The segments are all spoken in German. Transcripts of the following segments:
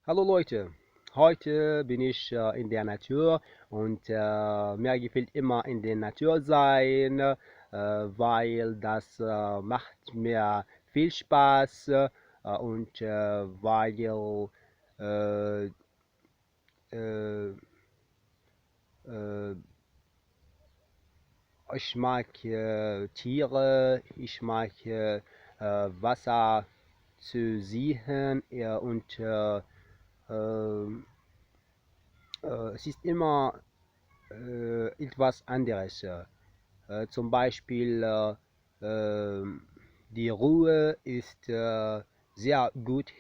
Hallo Leute, heute bin ich in der Natur und mir gefällt immer in der Natur sein, weil das macht mir viel Spaß und weil äh, äh, äh, ich mag Tiere, ich mag Wasser zu sehen und ähm, es ist immer etwas anderes. Zum Beispiel die Ruhe ist sehr gut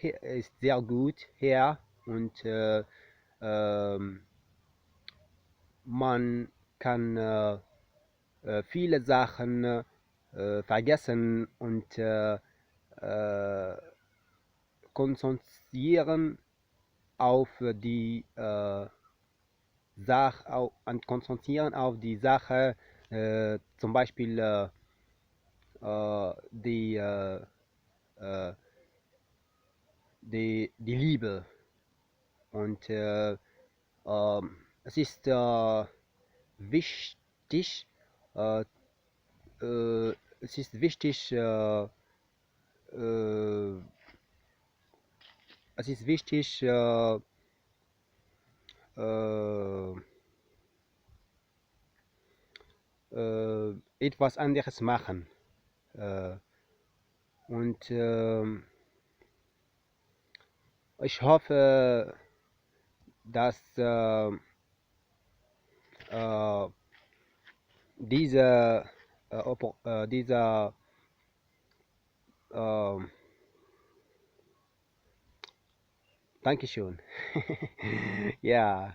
hier und ähm, man kann viele Sachen vergessen und äh, konzentrieren auf die konzentrieren auf die Sache, zum Beispiel die, äh, die Liebe. Und es ist wichtig, äh, es ist wichtig, äh, es ist wichtig, äh, etwas anderes machen. Äh, und ich hoffe, dass äh, diese, dieser äh, Dankeschön. Ja.